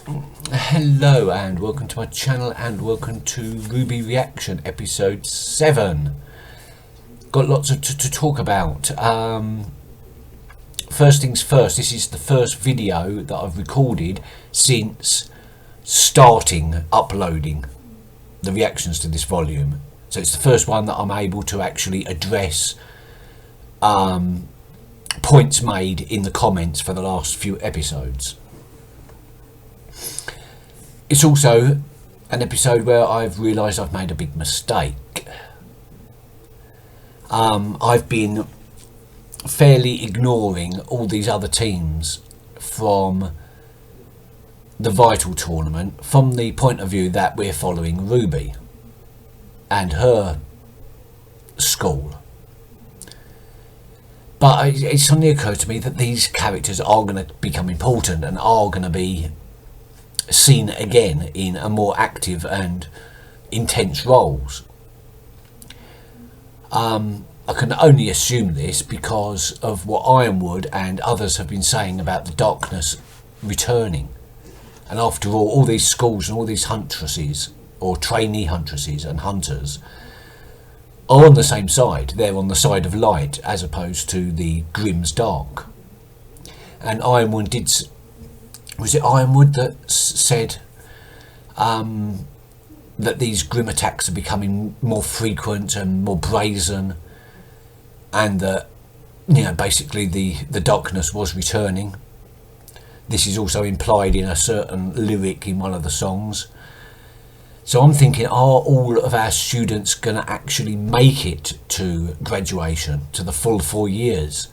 Hello and welcome to my channel and welcome to Rwby Reaction episode 7. Got lots to talk about. First things first, this is the first video that I've recorded since starting uploading the reactions to this volume. So it's the first one that I'm able to actually address points made in the comments for the last few episodes. It's also an episode where I've realised I've made a big mistake. I've been fairly ignoring all these other teams from the Vital tournament from the point of view that we're following Rwby and her school. But it suddenly occurred to me that these characters are going to become important and are going to be seen again in a more active and intense roles. I can only assume this because of what Ironwood and others have been saying about the darkness returning. And after all these schools and all these huntresses, or trainee huntresses and hunters, are on the same side. They're on the side of light as opposed to the Grimm's dark. And Ironwood did... Was it Ironwood that said that these grim attacks are becoming more frequent and more brazen, and that, you know, basically the darkness was returning? This is also implied in a certain lyric in one of the songs. So I'm thinking, are all of our students going to actually make it to graduation, to the full 4 years?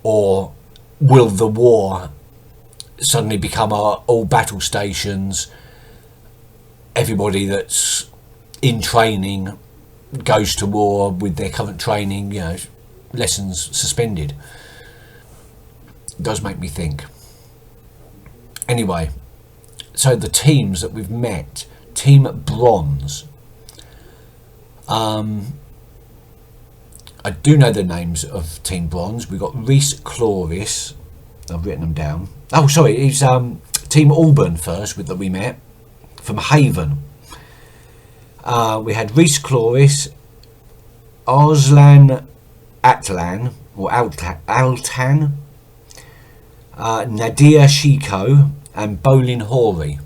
Or will the war suddenly become all battle stations? Everybody that's in training goes to war with their current training, you know, lessons suspended. It does make me think. Anyway, so the teams that we've met. Team Bronze. I do know the names of Team Bronze. We've got Reese Cloris. I've written them down. Oh, sorry, it's Team Auburn first that we met from Haven. We had Reese Cloris, Arslan Atlan or Altan, Nadia Shiko, and Bolin Hori.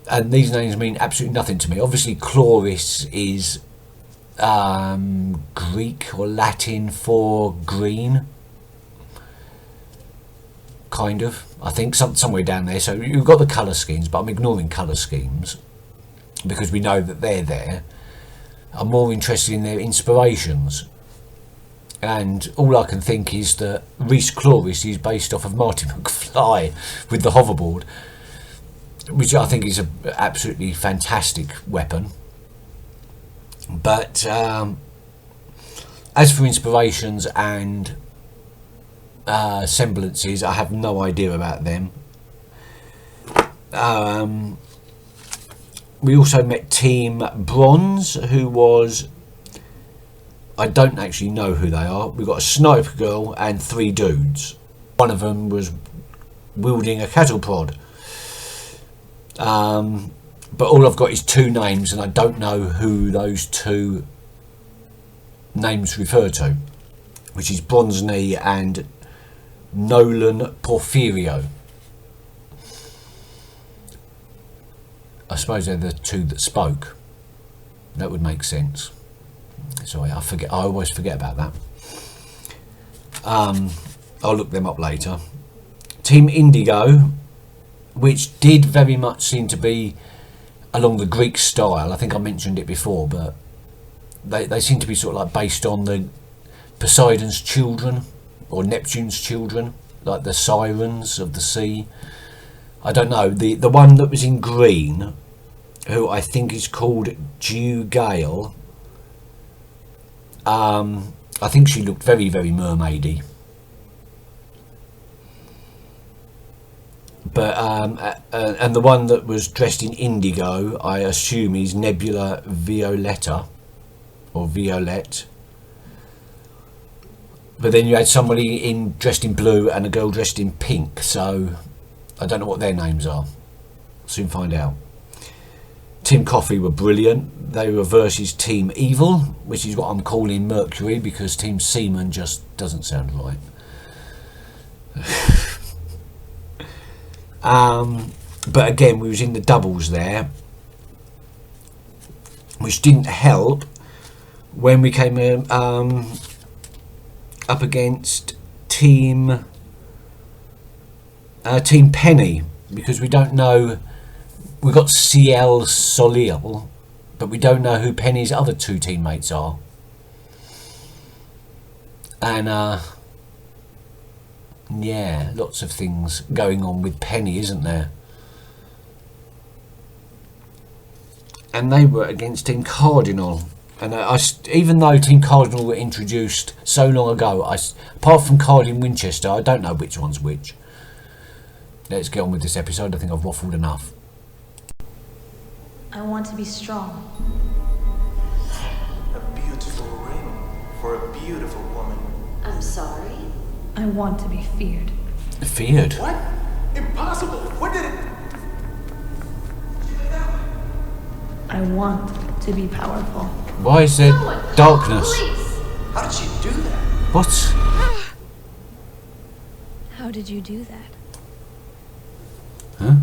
And these names mean absolutely nothing to me. Obviously, Chloris is Greek or Latin for green. Kind of, I think, somewhere down there. So you've got the colour schemes, but I'm ignoring colour schemes because we know that they're there. I'm more interested in their inspirations, and all I can think is that Reese Cloris is based off of Marty McFly with the hoverboard, which I think is an absolutely fantastic weapon. But as for inspirations and semblances, I have no idea about them. We also met Team Bronze, who was... I don't actually know who they are. We've got a sniper girl and 3 dudes. One of them was wielding a cattle prod. But all I've got is 2 names, and I don't know who those 2 names refer to, which is Bronze Knee and Nolan Porfirio. I suppose they're the 2 that spoke. That would make sense. Sorry, I always forget about that. I'll look them up later. Team Indigo, which did very much seem to be along the Greek style. I think I mentioned it before, but they seem to be sort of like based on the Poseidon's children or Neptune's children, like the sirens of the sea. I don't know, the one that was in green, who I think is called Dew Gale. I think she looked very, very mermaidy. But and the one that was dressed in indigo, I assume, is Nebula Violetta or Violette. But then you had somebody dressed in blue and a girl dressed in pink, so I don't know what their names are. Soon find out. Team Coffee were brilliant. They were versus Team Evil, which is what I'm calling Mercury because Team Seaman just doesn't sound right. But again, we was in the doubles there, which didn't help when we came up against Team Penny, because we don't know. We've got CL Solil, but we don't know who Penny's other two teammates are. And yeah, lots of things going on with Penny, isn't there? And they were against Team Cardinal. And even though Team Cardinal were introduced so long ago, apart from Cardin Winchester, I don't know which one's which. Let's get on with this episode. I think I've waffled enough. I want to be strong. A beautiful ring for a beautiful woman. I'm sorry? I want to be feared. Feared? What? Impossible! What did it... I want to be powerful. Why is there darkness? How did she do that? What? How did you do that? Huh?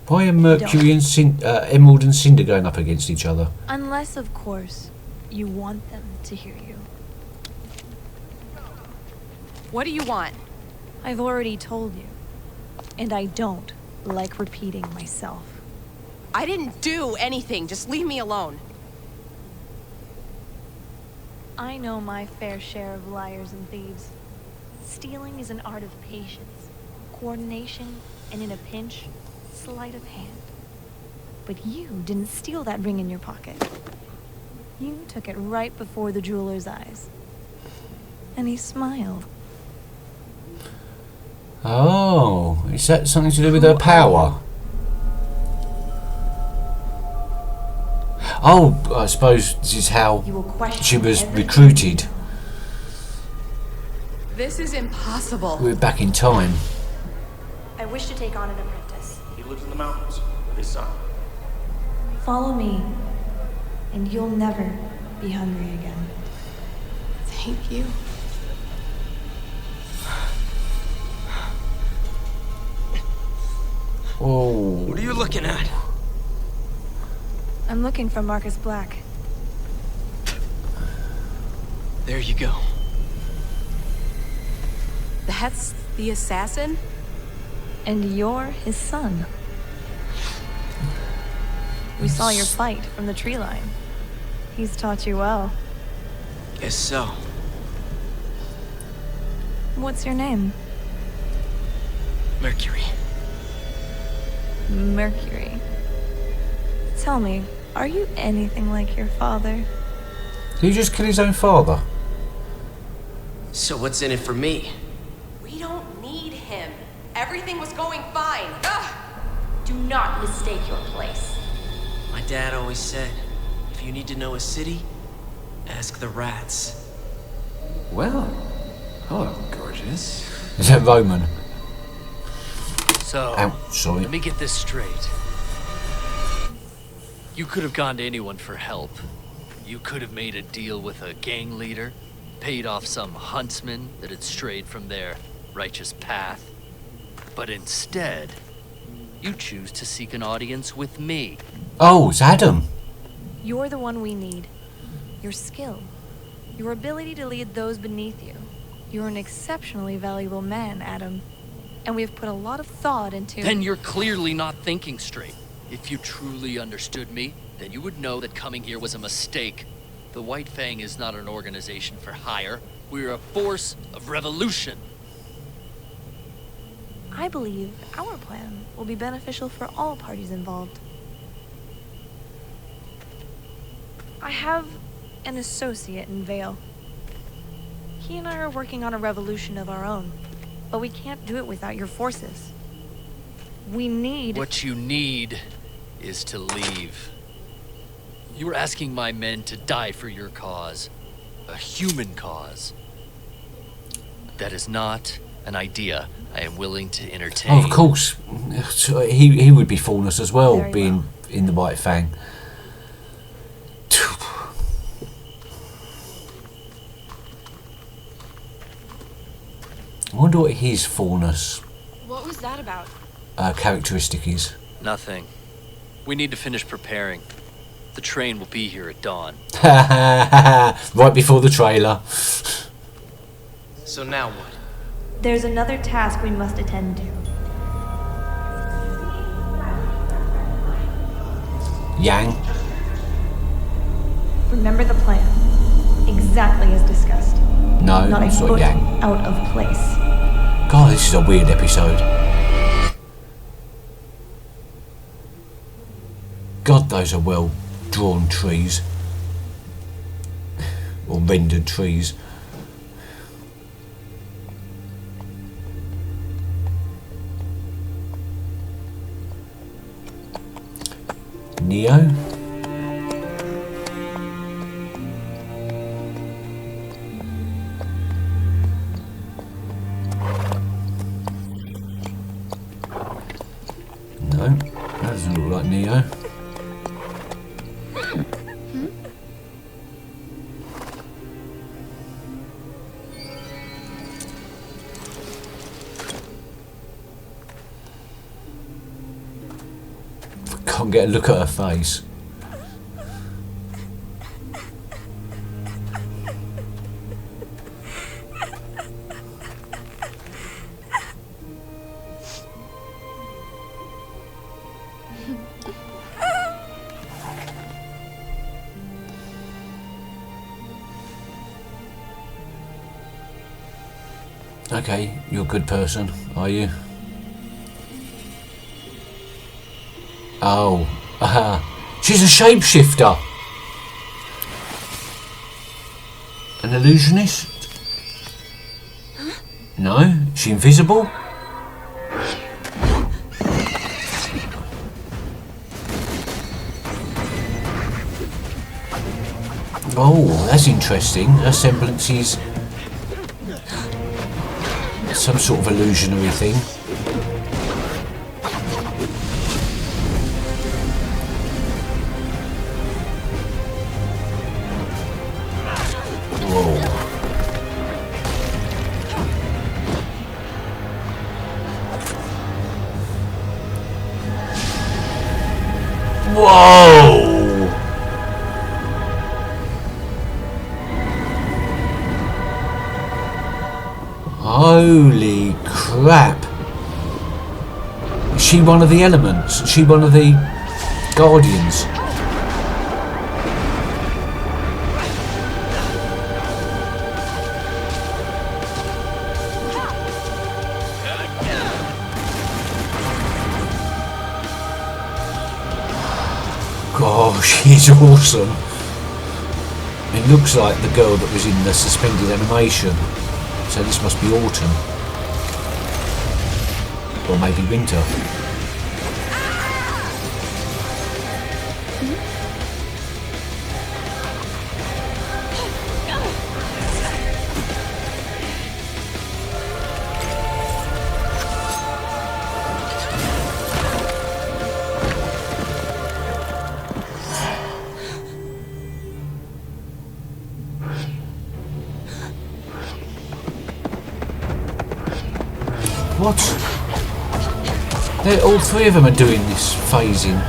Why are Mercury and Emerald and Cinder going up against each other? Unless, of course, you want them to hear you. What do you want? I've already told you. And I don't like repeating myself. I didn't do anything. Just leave me alone. I know my fair share of liars and thieves. Stealing is an art of patience, coordination, and in a pinch, sleight of hand. But you didn't steal that ring in your pocket. You took it right before the jeweler's eyes. And he smiled. Oh, is that something to do with her power? Oh, I suppose this is how she was recruited. This is impossible. We're back in time. I wish to take on an apprentice. He lives in the mountains with his son. Follow me, and you'll never be hungry again. Thank you. Oh. What are you looking at? I'm looking for Marcus Black. There you go. That's the assassin? And you're his son. We saw your fight from the tree line. He's taught you well. Guess so. What's your name? Mercury. Mercury. Tell me, are you anything like your father? Did he just kill his own father? So what's in it for me? We don't need him. Everything was going fine. Ugh. Do not mistake your place. My dad always said, if you need to know a city, ask the rats. Well, hello, gorgeous. Is that Roman? So, Ouch, sorry. let me get this straight. You could have gone to anyone for help. You could have made a deal with a gang leader, paid off some huntsman that had strayed from their righteous path. But instead, you choose to seek an audience with me. Oh, it's Adam. You're the one we need. Your skill. Your ability to lead those beneath you. You're an exceptionally valuable man, Adam. And we've put a lot of thought into... Then you're clearly not thinking straight. If you truly understood me, then you would know that coming here was a mistake. The White Fang is not an organization for hire. We're a force of revolution. I believe our plan will be beneficial for all parties involved. I have an associate in Vale. He and I are working on a revolution of our own, but we can't do it without your forces. We need... What you need is to leave. You are asking my men to die for your cause. a human cause. That is not an idea I am willing to entertain. Oh, of course, he would be Faunus as well, Very being well. in the White Fang. I wonder what his Faunus What was that about? characteristic is. Nothing. We need to finish preparing. The train will be here at dawn. Right before the trailer. So now what? There's another task we must attend to. Yang. Remember the plan. Exactly as discussed. No, Not a it's not foot Yang. out of place. God, this is a weird episode. God, those are well drawn trees. Or rendered trees. Neo? No, that doesn't look like Neo. Can't get a look at her face. Okay, you're a good person, are you? Oh, she's a shapeshifter. An illusionist? No, is she invisible? Oh, that's interesting. Her semblance is some sort of illusionary thing. Whoa! Holy crap! Is she one of the elements? Is she one of the guardians? Gosh, she's awesome. It looks like the girl that was in the suspended animation. So this must be autumn. Or maybe winter. What? All three of them are doing this phasing.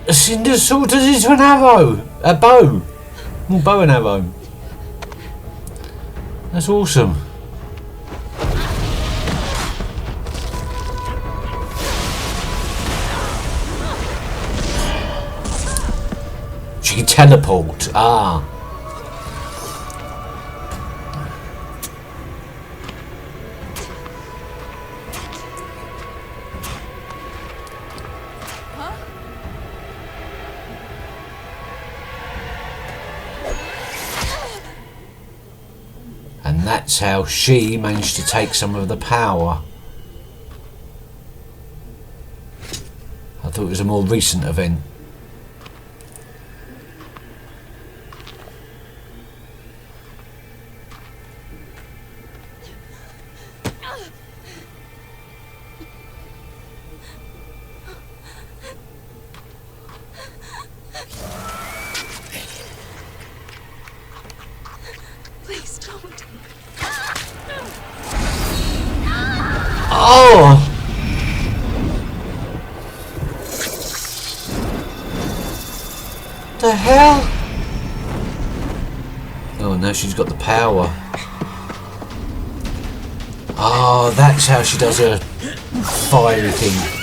A cinder sword turns into an arrow! A bow! Well, bow and arrow. That's awesome. She can teleport. Ah. that's how she managed to take some of the power. I thought it was a more recent event. Please don't. Oh! The hell? Oh, now she's got the power. Oh, that's how she does her fiery thing.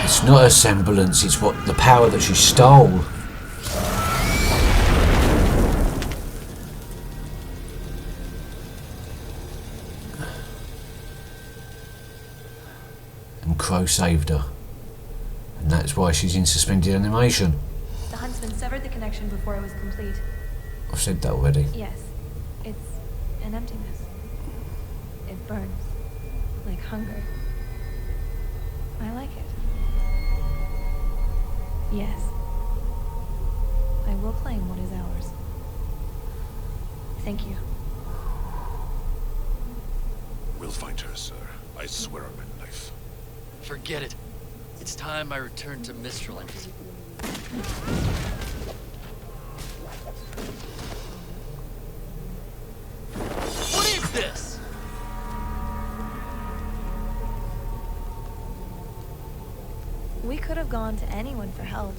It's not a semblance, it's what the power that she stole. And Crow saved her. And that's why she's in suspended animation. The huntsman severed the connection before it was complete. I've said that already. Yes, it's an emptiness. It burns, like hunger. I like it. Yes, I will claim what is ours. Thank you. We'll find her, sir. I swear on my life. Forget it. It's time I return to Mistraland. What is this? We could have gone to anyone for help,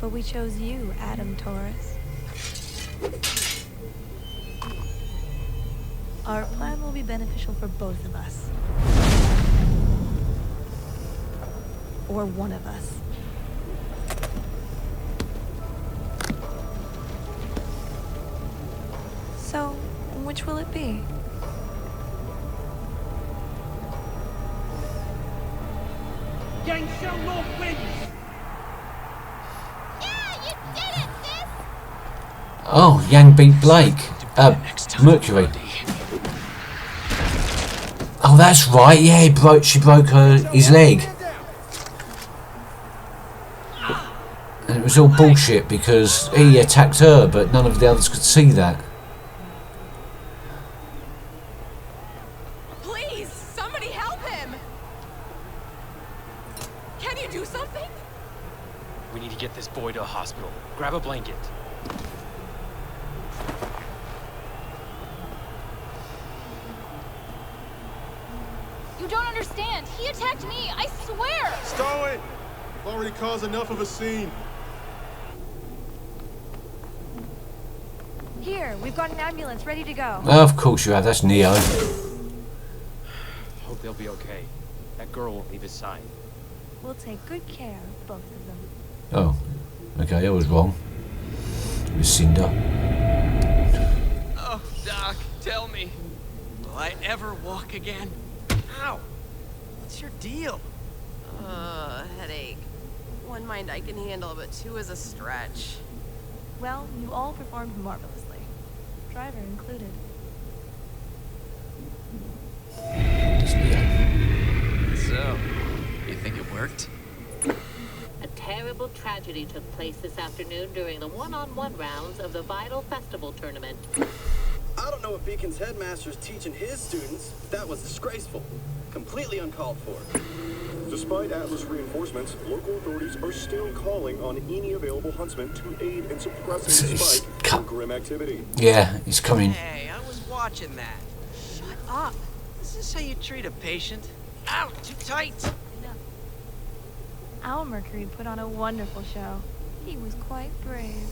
but we chose you, Adam Taurus. Our plan will be beneficial for both of us. Or one of us. So, which will it be? Yang Xiao North wins! Oh, Yang beat Blake. Mercury. Oh, that's right. Yeah, she broke his leg. And it was all bullshit because he attacked her, but none of the others could see that. Please, somebody help him! Can you do something? We need to get this boy to a hospital. Grab a blanket. You don't understand. He attacked me, I swear! Stow it! Already caused enough of a scene. Here, we've got an ambulance ready to go. Of course you have. That's Neo. Hope they'll be okay. That girl won't leave his side. We'll take good care of both of them. Oh, okay. I was wrong. It was Cinder. Oh, Doc, tell me. Will I ever walk again? Ow! What's your deal? Headache. One mind I can handle, but two is a stretch. Well, you all performed marvelously. Driver included. So, you think it worked? A terrible tragedy took place this afternoon during the one-on-one rounds of the Vital Festival tournament. I don't know what Beacon's headmaster's teaching his students. That was disgraceful. Completely uncalled for. Despite Atlas reinforcements, local authorities are still calling on any available huntsman to aid in suppressing the spike in grim activity. Yeah, he's coming. Hey, I was watching that. Shut up. This is how you treat a patient. Ow, too tight. Enough. Our Mercury put on a wonderful show. He was quite brave.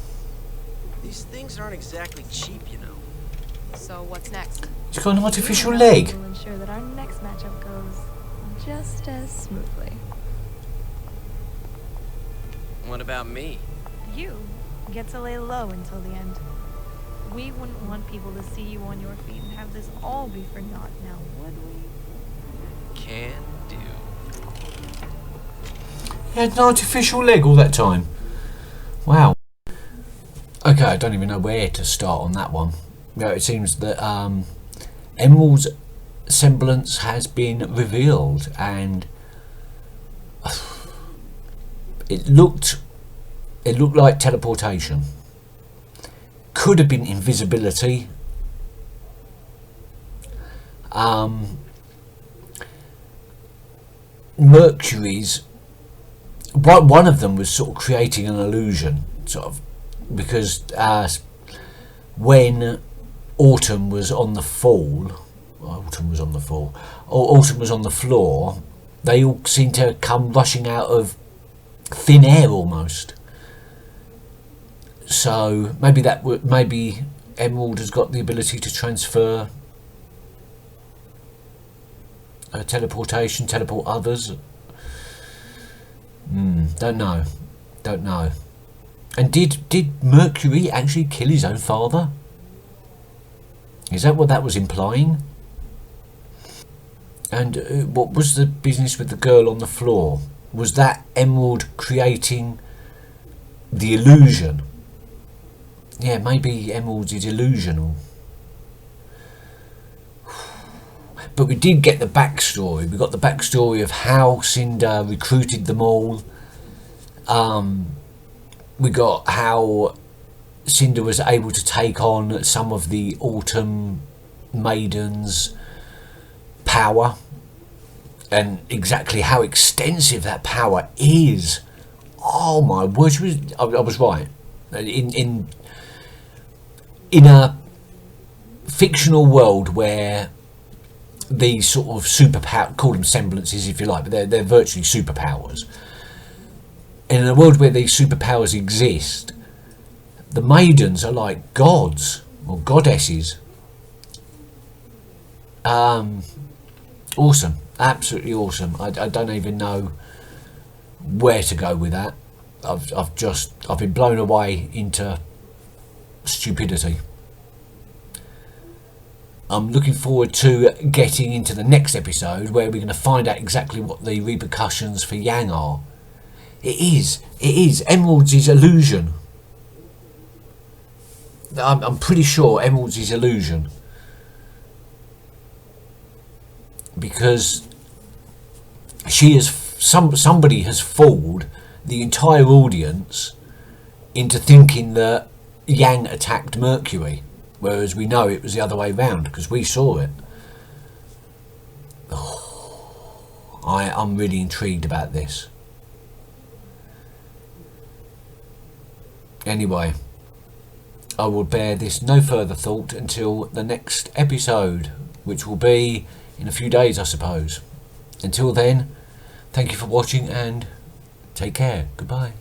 These things aren't exactly cheap, you know. So what's next? He's got an artificial leg. We'll ensure that our next matchup goes just as smoothly. What about me? You get to lay low until the end. We wouldn't want people to see you on your feet and have this all be for naught now, would we? can do. He had an artificial leg all that time. Wow. Okay, I don't even know where to start on that one. You know, it seems that Emerald's semblance has been revealed, and it looked like teleportation. Could have been invisibility. Mercury's one of them was sort of creating an illusion, sort of, because when Autumn was on the floor, they all seemed to come rushing out of thin air almost. So maybe Emerald has got the ability to transfer teleportation, teleport others. Don't know. And did Mercury actually kill his own father? Is that what that was implying? And what was the business with the girl on the floor? Was that Emerald creating the illusion? Yeah, maybe Emerald's is illusional. But we did get the backstory. We got the backstory of how Cinder recruited them all. We got how Cinder was able to take on some of the Autumn Maiden's power, and exactly how extensive that power is. Oh my word! I was right. In a fictional world where these sort of superpower, call them semblances if you like, but they're virtually superpowers. In a world where these superpowers exist, the maidens are like gods or goddesses. Awesome, absolutely awesome. I don't even know where to go with that. I've been blown away into stupidity. I'm looking forward to getting into the next episode where we're going to find out exactly what the repercussions for Yang are. It is Emerald's illusion. I'm pretty sure Emerald's illusion, because somebody has fooled the entire audience into thinking that Yang attacked Mercury, whereas we know it was the other way round because we saw it. I'm really intrigued about this. Anyway, I will bear this no further thought until the next episode, which will be in a few days, I suppose. Until then, thank you for watching and take care. Goodbye.